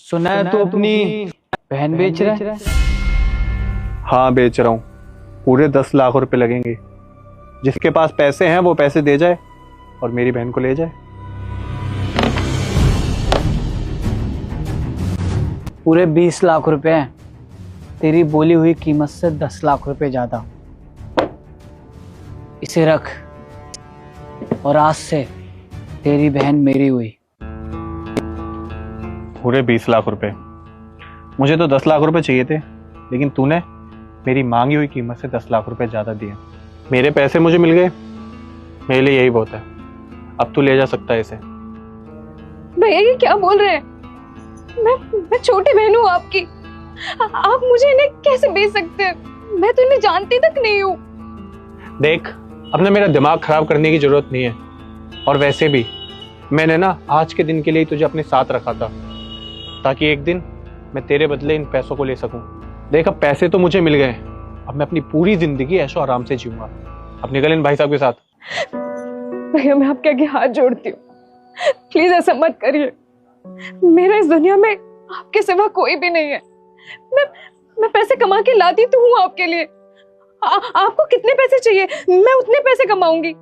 सुना है तू अपनी बहन बेच रहा है? हाँ बेच रहा हूँ। पूरे 10 लाख रुपए लगेंगे। जिसके पास पैसे हैं वो पैसे दे जाए और मेरी बहन को ले जाए। पूरे 20 लाख रुपए हैं। तेरी बोली हुई कीमत से 10 लाख रुपए ज्यादा। इसे रख और आज से तेरी बहन मेरी हुई। पूरे 20 लाख रुपए? मुझे तो 10 लाख रुपए चाहिए थे, लेकिन तूने मेरी मांगी हुई कीमत से 10 लाख रुपए ज्यादा दिए। मेरे पैसे मुझे मिल गए, मेरे लिए यही बहुत है। अब तू ले जा सकता है इसे। भैया ये क्या बोल रहे हैं? मैं छोटी बहन हूँ आपकी। आप मुझे इन्हें कैसे बेच सकते हैं? मैं तो इन्हें जानती तक नहीं हूँ। देख, अपने मेरा दिमाग खराब करने की जरूरत नहीं है। और वैसे भी मैंने ना आज के दिन के लिए तुझे अपने साथ रखा था, ताकि एक दिन मैं तेरे बदले इन पैसों को ले सकूं। देख, अब पैसे तो मुझे मिल गए, अब मैं अपनी पूरी जिंदगी ऐशो आराम से जीऊंगा। अब निकल इन भाई साहब के साथ। भैया मैं आपके आगे हाथ जोड़ती हूँ, प्लीज ऐसा मत करिए। मेरा इस दुनिया में आपके सिवा कोई भी नहीं है। मैं पैसे कमा के लाती तो हूँ आपके लिए। आपको कितने पैसे चाहिए मैं उतने पैसे कमाऊंगी।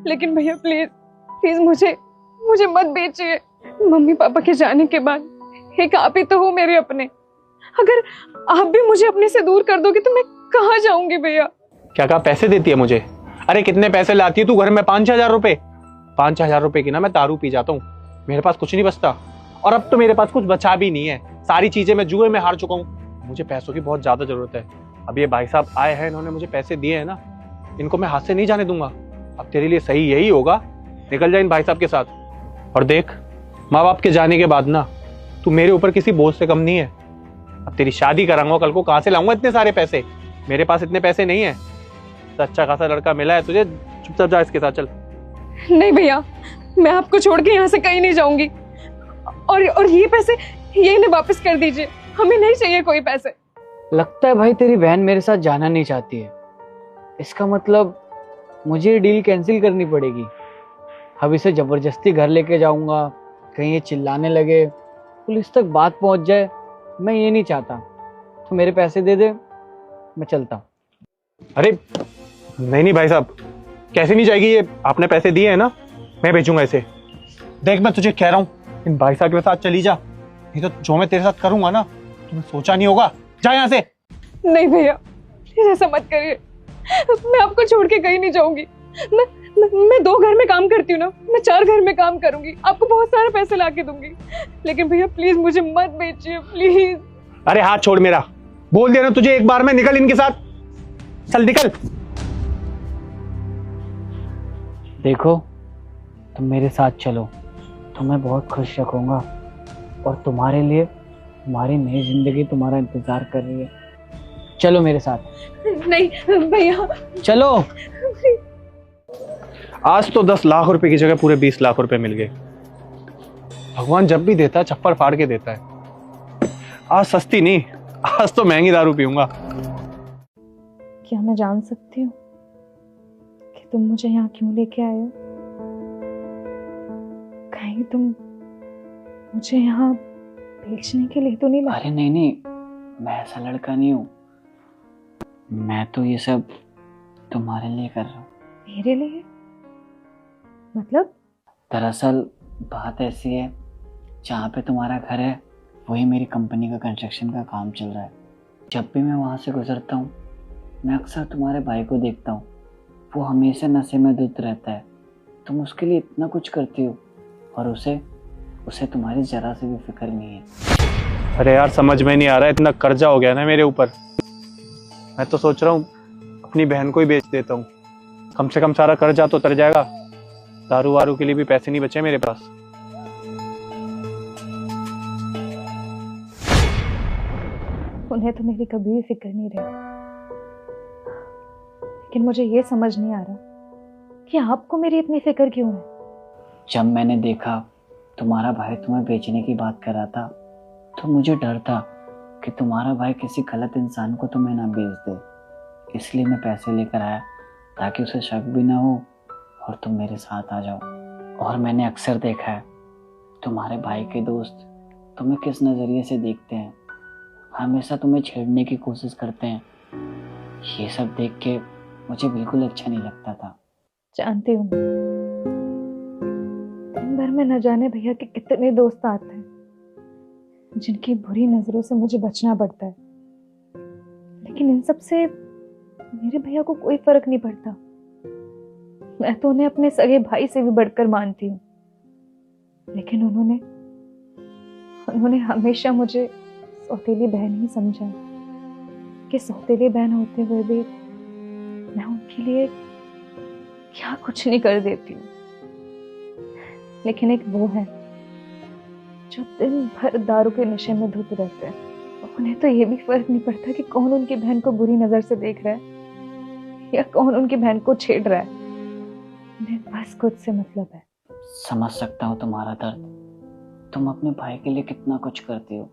लेकिन भैया प्लीज प्लीज मुझे मत बेचिए। मम्मी पापा के जाने के बाद एक आप ही तो हो मेरे अपने। अगर आप भी मुझे अपने से दूर कर दोगे तो मैं कहाँ जाऊंगी भैया? क्या कहा? पैसे देती है मुझे? अरे कितने पैसे लाती है तू घर में? 5,000 रुपए? 5,000 रुपए की ना मैं दारू पी जाता हूँ। मेरे पास कुछ नहीं बचता, और अब तो मेरे पास कुछ बचा भी नहीं है। सारी चीजें मैं जुए में हार चुका हूँ। मुझे पैसों की बहुत ज्यादा जरूरत है। अब ये भाई साहब आए हैं, इन्होंने मुझे पैसे दिए हैं ना, इनको मैं हाथ से नहीं जाने दूंगा। अब तेरे लिए सही यही होगा, निकल जाए इन भाई साहब के साथ। और देख, माँ बाप के जाने के बाद ना तू मेरे ऊपर किसी बोझ से कम नहीं है। अब तेरी शादी कराऊंगा, कल को कहाँ से लाऊंगा इतने सारे पैसे? मेरे पास इतने पैसे नहीं है। तो अच्छा खासा लड़का मिला है तुझे, चुपचाप जा इसके साथ चल। नहीं भैया, मैं आपको छोड़ के यहाँ से कहीं नहीं जाऊंगी। और ये पैसे ये इन्हें वापस कर दीजिए, हमें नहीं चाहिए कोई पैसे। लगता है भाई तेरी बहन मेरे साथ जाना नहीं चाहती है। इसका मतलब मुझे ये डील कैंसिल करनी पड़ेगी। अब इसे जबरदस्ती घर लेके जाऊंगा, कहीं ये चिल्लाने लगे, पुलिस तक बात पहुंच जाए, मैं ये नहीं चाहता। तो मेरे पैसे दे दे, मैं चलता हूँ। अरे नहीं नहीं भाई साहब, कैसे नहीं जाएगी ये? आपने पैसे दिए हैं ना, मैं भेजूंगा इसे। देख, मैं तुझे कह रहा हूँ इन भाई साहब के साथ चली जा, नहीं तो जो मैं तेरे साथ करूंगा ना तुमने सोचा नहीं होगा। जा यहाँ से। नहीं भैया प्लीज ऐसा मत करिए, मैं आपको छोड़ के कहीं नहीं जाऊंगी। मैं 2 घर में काम करती हूँ ना, मैं 4 घर में काम करूंगी, आपको बहुत सारे पैसे ला के दूंगी। लेकिन भैया प्लीज मुझे मत बेचिए प्लीज। अरे हाथ छोड़ मेरा, बोल दिया ना तुझे एक बार में, निकल इनके साथ, चल निकल। देखो, तुम मेरे साथ चलो तो मैं बहुत खुश रखूंगा, और तुम्हारे लिए तुम्हारी नई जिंदगी तुम्हारा इंतजार कर रही है। चलो मेरे साथ। नहीं भैया चलो। आज तो 10 लाख रुपए की जगह पूरे 20 लाख रुपए मिल गए। भगवान जब भी देता है चप्पल फाड़ के देता है। आज सस्ती नहीं, आज तो महंगी दारू पीऊंगा। क्या मैं जान सकती हूँ कि तुम मुझे यहाँ क्यों लेके आए हो? कहीं तुम मुझे यहाँ बेचने के लिए तो नहीं लाए? अरे नहीं नहीं, मैं ऐसा लड़का नहीं हूँ। मैं तो ये सब तुम्हारे लिए कर रहा हूँ। मेरे लिए? मतलब? दरअसल बात ऐसी है, जहाँ पे तुम्हारा घर है वही मेरी कंपनी का कंस्ट्रक्शन का काम चल रहा है। जब भी मैं वहाँ से गुजरता हूँ मैं अक्सर तुम्हारे भाई को देखता हूँ, वो हमेशा नशे में धुत रहता है। तुम उसके लिए इतना कुछ करती हो और उसे तुम्हारी जरा से भी फिक्र नहीं है। अरे यार, समझ में नहीं आ रहा है, इतना कर्जा हो गया ना मेरे ऊपर। मैं तो सोच रहा हूँ अपनी बहन को ही बेच देता हूँ, कम से कम सारा कर्जा तो उतर जाएगा। दारू वारू के लिए भी पैसे नहीं बचे मेरे पास। उन्हें तो मेरी कभी भी फिक्र नहीं रही, लेकिन मुझे ये समझ नहीं आ रहा कि आपको मेरी इतनी फिक्र क्यों है। जब मैंने देखा तुम्हारा भाई तुम्हें बेचने की बात कर रहा था तो मुझे डर था कि तुम्हारा भाई किसी गलत इंसान को तुम्हें ना बेच दे। इसलिए मैं पैसे लेकर आया ताकि उसे शक भी ना हो और तुम मेरे साथ आ जाओ। और मैंने अक्सर देखा है तुम्हारे भाई के दोस्त तुम्हें किस नज़रिए से देखते हैं, हमेशा तुम्हें छेड़ने की कोशिश करते हैं। ये सब देख के मुझे बिल्कुल अच्छा नहीं लगता था। जानती हूँ, दिन भर में न जाने भैया के कितने दोस्त आते हैं जिनकी बुरी नजरों से मुझे बचना पड़ता है, लेकिन इन सब से मेरे भैया को कोई फर्क नहीं पड़ता। मैं तो उन्हें अपने सगे भाई से भी बढ़कर मानती हूँ, लेकिन उन्होंने हमेशा मुझे सौतेली बहन ही समझा कि सौतेली बहन होते हुए भी मैं उनके लिए क्या कुछ नहीं कर देती हूँ। लेकिन एक वो है जो दिन भर दारू के नशे में धुत रहते हैं, उन्हें तो ये भी फर्क नहीं पड़ता कि कौन उनकी बहन को बुरी नजर से देख रहा है या कौन उनकी बहन को छेड़ रहा है। उन्हें बस खुद से मतलब है। समझ सकता हूँ तुम्हारा दर्द। तुम अपने भाई के लिए कितना कुछ करती हो,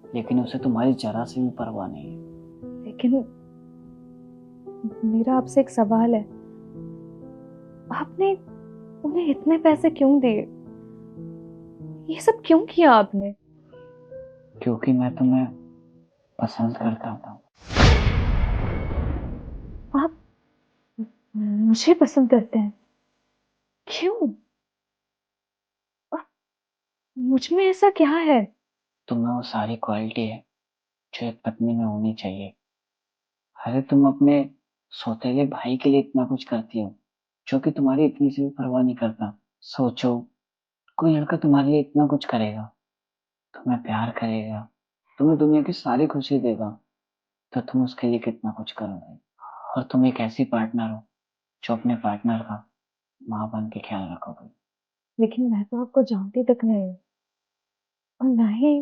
लेकिन उसे तुम्हारी जरा से भी परवाह नहीं है। लेकिन मेरा आपसे एक सवाल है, आपने उन्हें इतने पैसे क्यों दिए? ये सब क्यों किया आपने? क्योंकि मैं तुम्हें पसंद करता था। आप मुझे पसंद करते हैं? क्यों? मुझ में ऐसा क्या है? तुम्हें वो सारी क्वालिटी है जो एक पत्नी में होनी चाहिए। अरे तुम अपने सौतेले भाई के लिए इतना कुछ करती हो, जो कि तुम्हारी इतनी सी भी परवाह नहीं करता। सोचो, कोई लड़का तुम्हारे लिए इतना कुछ करेगा, तुम्हें प्यार करेगा, तुम्हें दुनिया की सारी खुशी देगा, तो तुम उसके लिए कितना कुछ करोगे। और तुम एक ऐसी पार्टनर हो जो अपने पार्टनर का माँ बन के ख्याल रखोगे। लेकिन मैं तो आपको जानती तक नहीं हूँ, और ना ही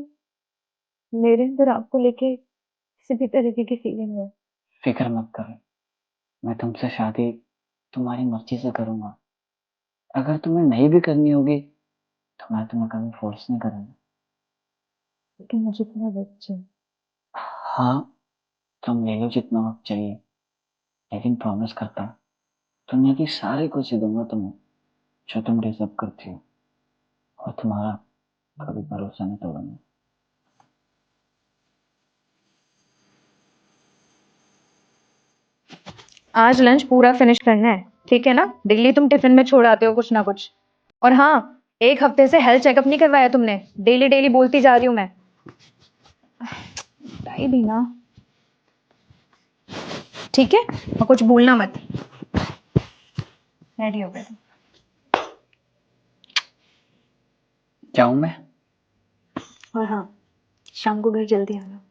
मेरे अंदर आपको लेके किसी भी तरीके की फीलिंग है। फिक्र मत करो, मैं तुमसे शादी तुम्हारी मर्जी से करूंगा। अगर तुम्हें नहीं भी करनी होगी तो मैं तुम्हें कभी फोर्स नहीं करूंगा। लेकिन मुझे थोड़ा वक्त चाहिए। हाँ, तुम ले लो जितना वक्त चाहिए, लेकिन प्रॉमिस करता हूँ दुनिया की सारी खुशी दूंगा तुम्हें जो तुम डिजर्व करती हो, और तुम्हारा कभी भरोसा नहीं तोड़ूंगा। आज लंच पूरा फिनिश करना है, ठीक है ना? डेली तुम टिफिन में छोड़ आते हो कुछ ना कुछ। और हाँ, एक हफ्ते से हेल्थ चेकअप नहीं करवाया तुमने। डेली डेली बोलती जा रही हूँ मैं। बताई भी ना, ठीक है? और कुछ भूलना मत। रेडी हो गए? जाऊं मैं? और हाँ, शाम को घर जल्दी आना।